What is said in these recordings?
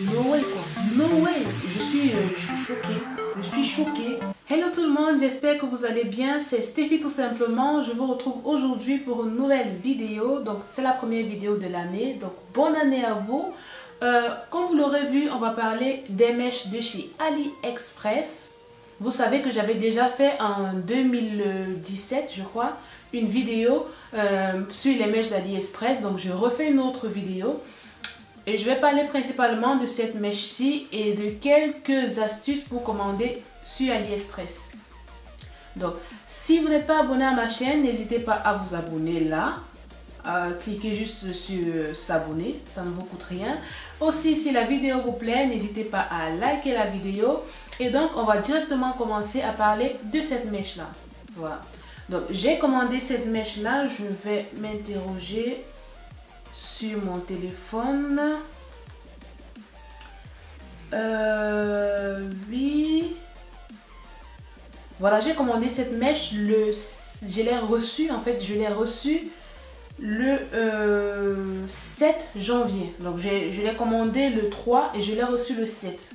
No way quoi. No way. Je suis choquée. Je suis choquée. Hello tout le monde, j'espère que vous allez bien. C'est Stéphie tout simplement. Je vous retrouve aujourd'hui pour une nouvelle vidéo. Donc c'est la première vidéo de l'année. Donc bonne année à vous. Comme vous l'aurez vu, on va parler des mèches de chez AliExpress. Vous savez que j'avais déjà fait en 2017, je crois, une vidéo sur les mèches d'AliExpress. Donc je refais une autre vidéo. Et je vais parler principalement de cette mèche-ci et de quelques astuces pour commander sur AliExpress. Donc, si vous n'êtes pas abonné à ma chaîne, n'hésitez pas à vous abonner là. Cliquez juste sur s'abonner, ça ne vous coûte rien. Aussi, si la vidéo vous plaît, n'hésitez pas à liker la vidéo. Et donc, on va directement commencer à parler de cette mèche-là. Voilà. Donc, j'ai commandé cette mèche-là. Je vais m'interroger sur mon téléphone. Oui. Voilà, j'ai commandé cette mèche. Je l'ai reçue, en fait, je l'ai reçue le 7 janvier. Donc, je l'ai commandé le 3 et je l'ai reçu le 7.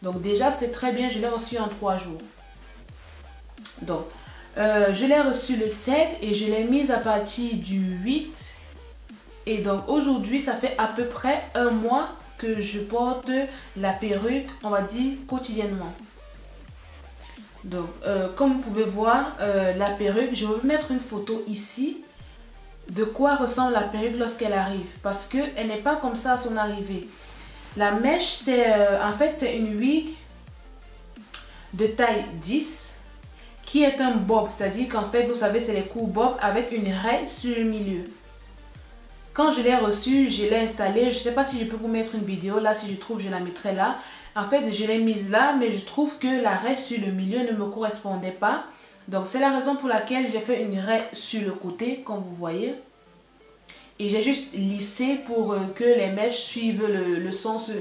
Donc, déjà, c'est très bien. Je l'ai reçu en 3 jours. Donc, je l'ai reçu le 7 et je l'ai mise à partir du 8. Et donc aujourd'hui, ça fait à peu près un mois que je porte la perruque, on va dire, quotidiennement. Donc, comme vous pouvez voir, la perruque, je vais vous mettre une photo ici de quoi ressemble la perruque lorsqu'elle arrive. Parce qu'elle n'est pas comme ça à son arrivée. La mèche, c'est en fait, c'est une wig de taille 10 qui est un bob. C'est-à-dire qu'en fait, vous savez, c'est les coups bob avec une raie sur le milieu. Quand je l'ai reçu, je l'ai installé. Je ne sais pas si je peux vous mettre une vidéo là. Si je trouve, je la mettrai là. En fait, je l'ai mise là, mais je trouve que la raie sur le milieu ne me correspondait pas. Donc, c'est la raison pour laquelle j'ai fait une raie sur le côté, comme vous voyez. Et j'ai juste lissé pour que les mèches suivent le sens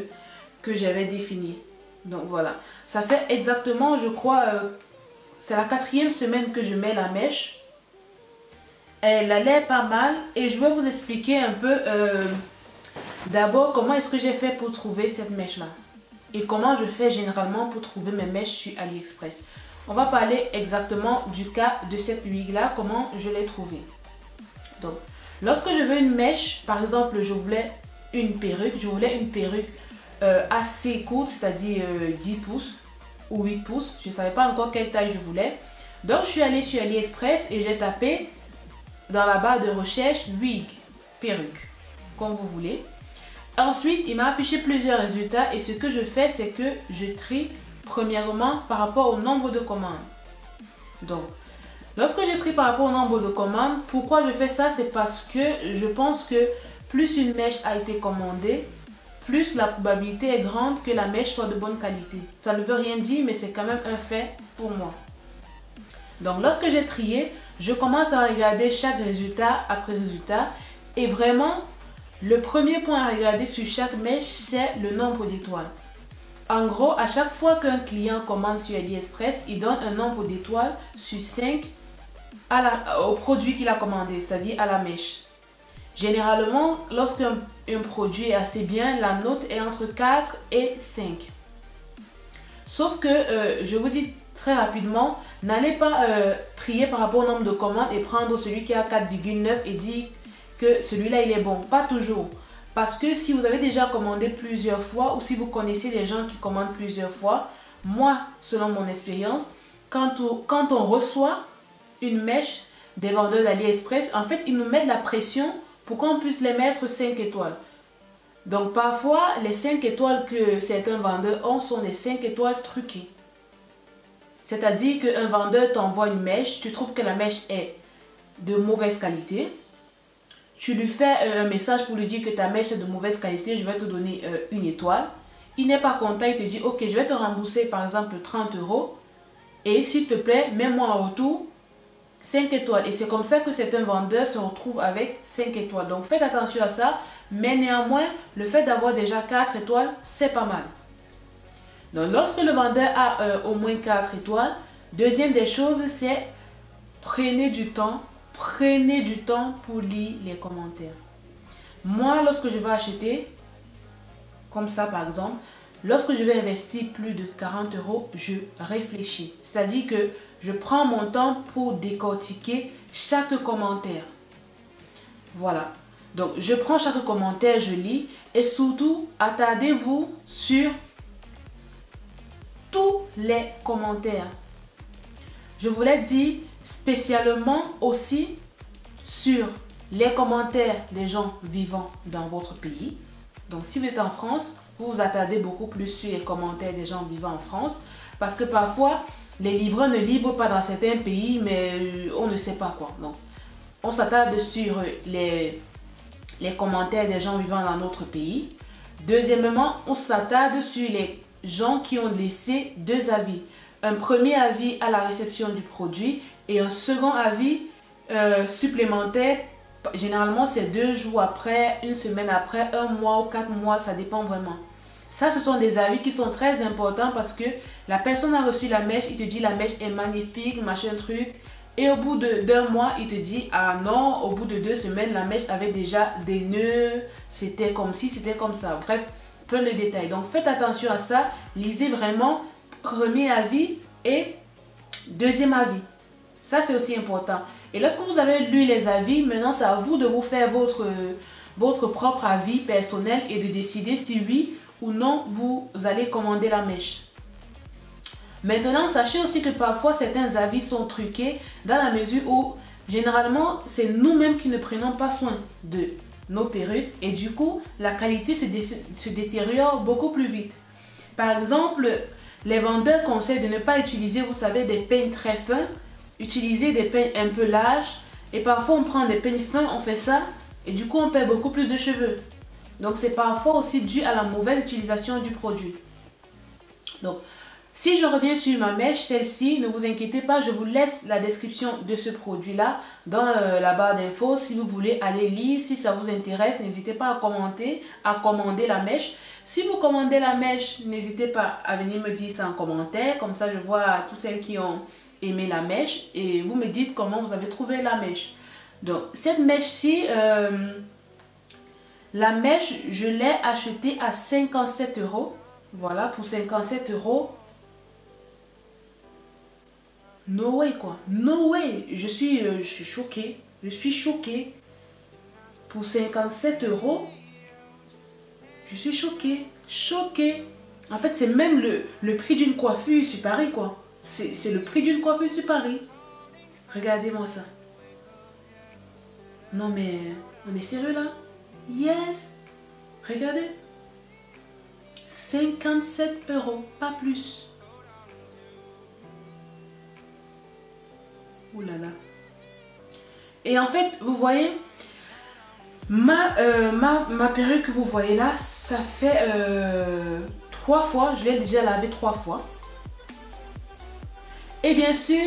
que j'avais défini. Donc, voilà. Ça fait exactement, je crois, c'est la 4e semaine que je mets la mèche. Elle allait pas mal et je vais vous expliquer un peu d'abord comment est-ce que j'ai fait pour trouver cette mèche là et comment je fais généralement pour trouver mes mèches sur AliExpress. On va parler exactement du cas de cette wig là, comment je l'ai trouvée. Donc, lorsque je veux une mèche, par exemple je voulais une perruque, assez courte, c'est-à-dire 10 pouces ou 8 pouces, je ne savais pas encore quelle taille je voulais. Donc je suis allée sur AliExpress et j'ai tapé dans la barre de recherche wig, perruque, comme vous voulez. Ensuite, il m'a affiché plusieurs résultats et ce que je fais, c'est que je trie premièrement par rapport au nombre de commandes. Donc, lorsque je trie par rapport au nombre de commandes, pourquoi je fais ça? C'est parce que je pense que plus une mèche a été commandée, plus la probabilité est grande que la mèche soit de bonne qualité. Ça ne veut rien dire, mais c'est quand même un fait pour moi. Donc, lorsque j'ai trié, je commence à regarder chaque résultat après résultat. Et vraiment, le premier point à regarder sur chaque mèche, c'est le nombre d'étoiles. En gros, à chaque fois qu'un client commande sur AliExpress, il donne un nombre d'étoiles sur 5 au produit qu'il a commandé, c'est-à-dire à la mèche. Généralement, lorsqu'un produit est assez bien, la note est entre 4 et 5. Sauf que, je vous dis très rapidement, n'allez pas trier par rapport au nombre de commandes et prendre celui qui a 4,9 et dire que celui-là il est bon. Pas toujours. Parce que si vous avez déjà commandé plusieurs fois ou si vous connaissez des gens qui commandent plusieurs fois, moi, selon mon expérience, quand on reçoit une mèche des vendeurs d'AliExpress, en fait, ils nous mettent la pression pour qu'on puisse les mettre 5 étoiles. Donc parfois, les 5 étoiles que certains vendeurs ont sont des 5 étoiles truquées. C'est-à-dire qu'un vendeur t'envoie une mèche, tu trouves que la mèche est de mauvaise qualité. Tu lui fais un message pour lui dire que ta mèche est de mauvaise qualité, je vais te donner une étoile. Il n'est pas content, il te dit ok, je vais te rembourser par exemple 30 €. Et s'il te plaît, mets-moi en retour 5 étoiles. Et c'est comme ça que certains vendeurs se retrouvent avec 5 étoiles. Donc faites attention à ça. Mais néanmoins, le fait d'avoir déjà 4 étoiles, c'est pas mal. Donc, lorsque le vendeur a au moins 4 étoiles, deuxième des choses, c'est prenez du temps pour lire les commentaires. Moi, lorsque je vais acheter, comme ça par exemple, lorsque je vais investir plus de 40 euros, je réfléchis. C'est-à-dire que je prends mon temps pour décortiquer chaque commentaire. Voilà. Donc, je prends chaque commentaire, je lis. Et surtout, attardez-vous sur tous les commentaires. Je vous l'ai dit spécialement aussi sur les commentaires des gens vivant dans votre pays. Donc, si vous êtes en France, vous vous attardez beaucoup plus sur les commentaires des gens vivant en France. Parce que parfois, les livreurs ne livrent pas dans certains pays, mais on ne sait pas quoi. Donc, on s'attarde sur les commentaires des gens vivant dans notre pays. Deuxièmement, on s'attarde sur les gens qui ont laissé deux avis. Un premier avis à la réception du produit et un second avis supplémentaire. Généralement, c'est 2 jours après, 1 semaine après, 1 mois ou 4 mois, ça dépend vraiment. Ça, ce sont des avis qui sont très importants parce que la personne a reçu la mèche, il te dit la mèche est magnifique, machin truc. Et au bout d'un mois, il te dit, ah non, au bout de 2 semaines, la mèche avait déjà des nœuds, c'était comme ci, c'était comme ça. Bref, plein de détails. Donc, faites attention à ça. Lisez vraiment premier avis et deuxième avis. Ça, c'est aussi important. Et lorsque vous avez lu les avis, maintenant, c'est à vous de vous faire votre propre avis personnel et de décider si oui ou non, vous allez commander la mèche. Maintenant, sachez aussi que parfois certains avis sont truqués dans la mesure où généralement c'est nous-mêmes qui ne prenons pas soin de nos perruques et du coup la qualité se détériore beaucoup plus vite. Par exemple, les vendeurs conseillent de ne pas utiliser, vous savez, des peignes très fins, utiliser des peignes un peu larges et parfois on prend des peignes fins, on fait ça et du coup on perd beaucoup plus de cheveux. Donc c'est parfois aussi dû à la mauvaise utilisation du produit. Donc, si je reviens sur ma mèche, celle-ci, ne vous inquiétez pas, je vous laisse la description de ce produit-là dans la barre d'infos. Si vous voulez aller lire, si ça vous intéresse, n'hésitez pas à commander la mèche. Si vous commandez la mèche, n'hésitez pas à venir me dire ça en commentaire. Comme ça, je vois toutes celles qui ont aimé la mèche et vous me dites comment vous avez trouvé la mèche. Donc, cette mèche-ci, la mèche, je l'ai achetée à 57 euros. Voilà, pour 57 euros. No way quoi, no way, je suis choquée, je suis choquée. Pour 57 euros, je suis choquée, choquée. En fait, c'est même le prix d'une coiffure sur Paris quoi. C'est le prix d'une coiffure sur Paris. Regardez-moi ça. Non mais, on est sérieux là? Yes. Regardez. 57 euros, pas plus. Ouh là là. Et en fait, vous voyez, ma perruque que vous voyez là, ça fait 3 fois, je l'ai déjà lavé 3 fois. Et bien sûr,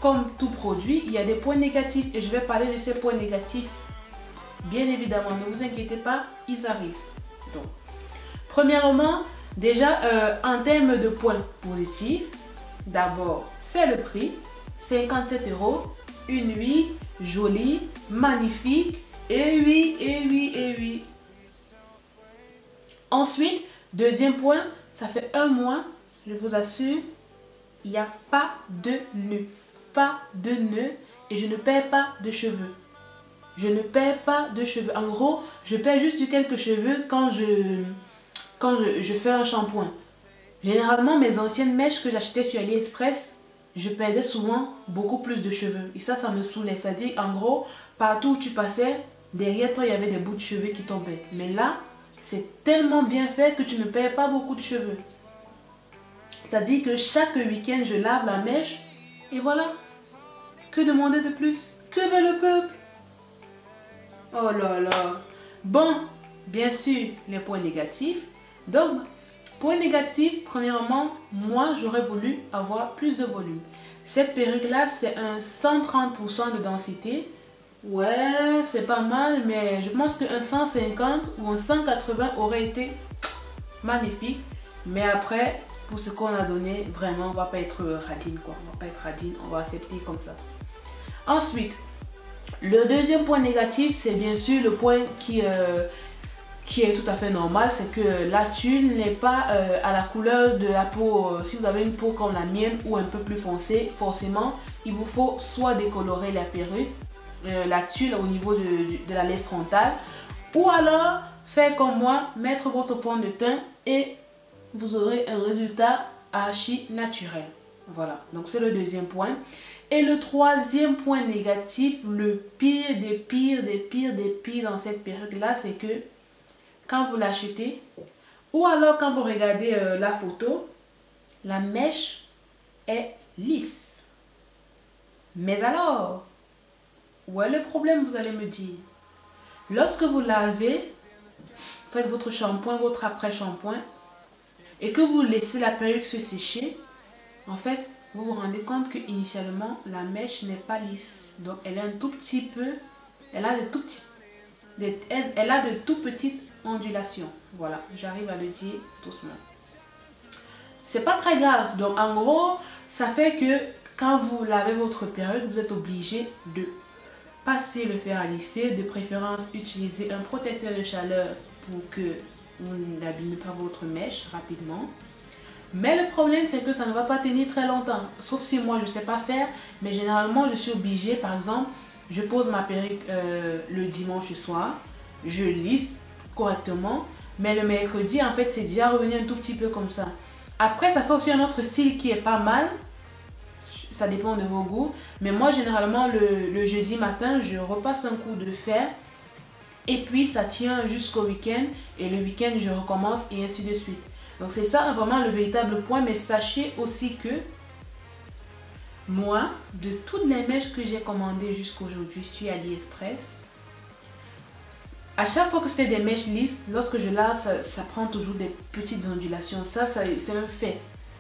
comme tout produit, il y a des points négatifs. Et je vais parler de ces points négatifs. Bien évidemment, ne vous inquiétez pas, ils arrivent. Donc, premièrement, déjà, en termes de points positifs, d'abord, c'est le prix. 57 euros, une huile jolie, magnifique, et oui, et oui, et oui. Ensuite, deuxième point, ça fait 1 mois, je vous assure, il n'y a pas de nœud. Pas de nœud et je ne perds pas de cheveux. Je ne perds pas de cheveux. En gros, je perds juste quelques cheveux quand je fais un shampoing. Généralement, mes anciennes mèches que j'achetais sur AliExpress, je perdais souvent beaucoup plus de cheveux. Et ça me saoulait. C'est-à-dire, en gros, partout où tu passais, derrière toi, il y avait des bouts de cheveux qui tombaient. Mais là, c'est tellement bien fait que tu ne perds pas beaucoup de cheveux. C'est-à-dire que chaque week-end, je lave la mèche. Et voilà. Que demander de plus? Que veut le peuple? Oh là là. Bon, bien sûr, les points négatifs. Donc, point négatif, premièrement, moi j'aurais voulu avoir plus de volume. Cette perruque là, c'est un 130% de densité. Ouais, c'est pas mal, mais je pense qu'un 150 ou un 180 aurait été magnifique. Mais après, pour ce qu'on a donné, vraiment, on va pas être radine quoi. On va pas être radine, on va accepter comme ça. Ensuite, le deuxième point négatif, c'est bien sûr le point qui est tout à fait normal, c'est que la tulle n'est pas à la couleur de la peau. Si vous avez une peau comme la mienne ou un peu plus foncée, forcément, il vous faut soit décolorer la perruque, la tulle au niveau de la laisse frontale, ou alors faire comme moi, mettre votre fond de teint et vous aurez un résultat archi naturel. Voilà, donc c'est le deuxième point. Et le troisième point négatif, le pire des pires des pires des pires dans cette perruque-là, c'est que quand vous l'achetez, ou alors quand vous regardez la photo, la mèche est lisse. Mais alors, où est le problème, vous allez me dire? Lorsque vous lavez, faites votre shampoing, votre après-shampoing, et que vous laissez la perruque se sécher, en fait, vous vous rendez compte que initialement la mèche n'est pas lisse. Donc elle est un tout petit peu, elle a de tout petites ondulations. Voilà, j'arrive à le dire doucement. C'est pas très grave. Donc en gros, ça fait que quand vous lavez votre perruque, vous êtes obligé de passer le fer à lisser, de préférence utiliser un protecteur de chaleur pour que vous n'abîmez pas votre mèche rapidement. Mais le problème, c'est que ça ne va pas tenir très longtemps. Sauf si moi, je ne sais pas faire. Mais généralement, je suis obligée. Par exemple, je pose ma perruque le dimanche soir. Je lisse correctement. Mais le mercredi, en fait, c'est déjà revenu un tout petit peu comme ça. Après, ça fait aussi un autre style qui est pas mal. Ça dépend de vos goûts. Mais moi, généralement, le jeudi matin, je repasse un coup de fer. Et puis, ça tient jusqu'au week-end. Et le week-end, je recommence et ainsi de suite. Donc c'est ça vraiment le véritable point, mais sachez aussi que moi, de toutes les mèches que j'ai commandées jusqu'aujourd'hui sur AliExpress, à chaque fois que c'était des mèches lisses, lorsque je lave, ça prend toujours des petites ondulations. Ça c'est un fait.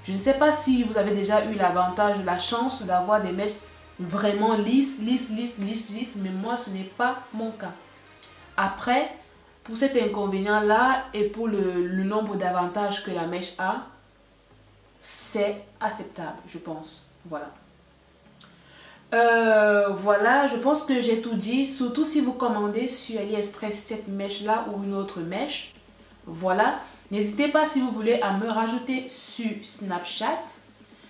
Je ne sais pas si vous avez déjà eu l'avantage, la chance d'avoir des mèches vraiment lisses, mais moi ce n'est pas mon cas. Après, pour cet inconvénient-là et pour le nombre d'avantages que la mèche a, c'est acceptable, je pense. Voilà. Voilà, je pense que j'ai tout dit. Surtout si vous commandez sur AliExpress cette mèche-là ou une autre mèche. Voilà. N'hésitez pas si vous voulez à me rajouter sur Snapchat.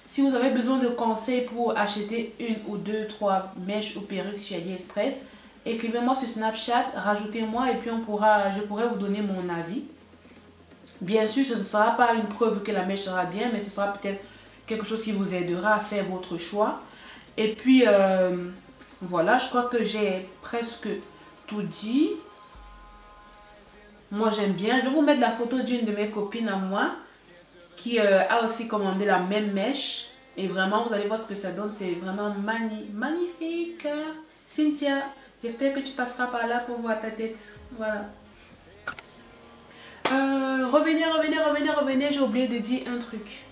Si vous avez besoin de conseils pour acheter une ou deux, trois mèches ou perruques sur AliExpress, écrivez-moi sur Snapchat, rajoutez-moi et puis je pourrai vous donner mon avis. Bien sûr, ce ne sera pas une preuve que la mèche sera bien, mais ce sera peut-être quelque chose qui vous aidera à faire votre choix. Et puis, voilà, je crois que j'ai presque tout dit. Moi, j'aime bien. Je vais vous mettre la photo d'une de mes copines à moi qui a aussi commandé la même mèche. Et vraiment, vous allez voir ce que ça donne. C'est vraiment magnifique. Cynthia, j'espère que tu passeras par là pour voir ta tête. Voilà. Revenez. J'ai oublié de dire un truc.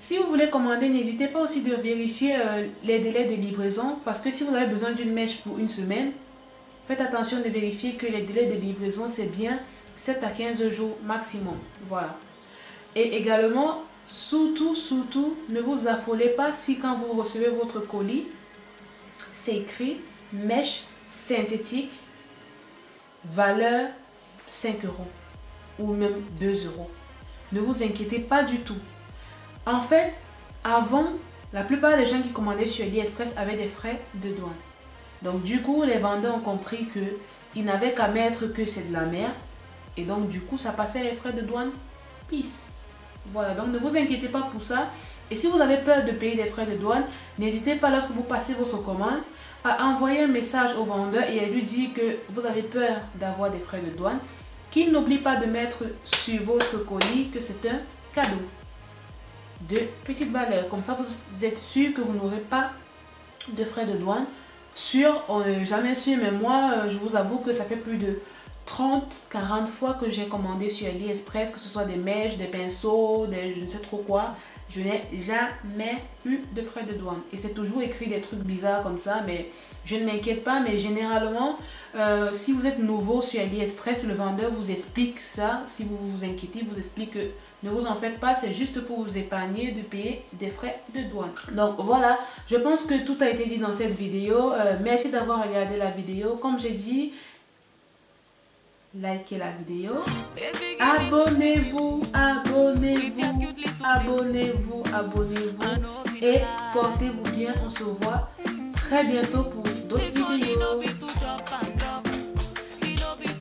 Si vous voulez commander, n'hésitez pas aussi de vérifier les délais de livraison. Parce que si vous avez besoin d'une mèche pour une semaine, faites attention de vérifier que les délais de livraison, c'est bien 7 à 15 jours maximum. Voilà. Et également, surtout, ne vous affolez pas si quand vous recevez votre colis, c'est écrit mèche synthétique, valeur 5 € ou même 2 €. Ne vous inquiétez pas du tout. En fait, avant, la plupart des gens qui commandaient sur AliExpress avaient des frais de douane. Donc du coup, les vendeurs ont compris qu'ils n'avaient qu'à mettre que c'est de la merde. Et donc du coup, ça passait les frais de douane. Peace. Voilà, donc ne vous inquiétez pas pour ça. Et si vous avez peur de payer des frais de douane, n'hésitez pas lorsque vous passez votre commande à envoyer un message au vendeur et à lui dire que vous avez peur d'avoir des frais de douane, qu'il n'oublie pas de mettre sur votre colis que c'est un cadeau de petite valeur. Comme ça, vous êtes sûr que vous n'aurez pas de frais de douane. Sûr, on n'est jamais sûr, mais moi, je vous avoue que ça fait plus de 30-40 fois que j'ai commandé sur AliExpress, que ce soit des mèches, des pinceaux, des je ne sais trop quoi. Je n'ai jamais eu de frais de douane. Et c'est toujours écrit des trucs bizarres comme ça, mais je ne m'inquiète pas. Mais généralement, si vous êtes nouveau sur AliExpress, le vendeur vous explique ça. Si vous vous inquiétez, il vous explique que ne vous en faites pas, c'est juste pour vous épargner de payer des frais de douane. Donc voilà, je pense que tout a été dit dans cette vidéo. Merci d'avoir regardé la vidéo. Comme j'ai dit, likez la vidéo. Abonnez-vous, abonnez-vous, abonnez-vous, abonnez-vous. Et portez-vous bien. On se voit très bientôt pour d'autres vidéos.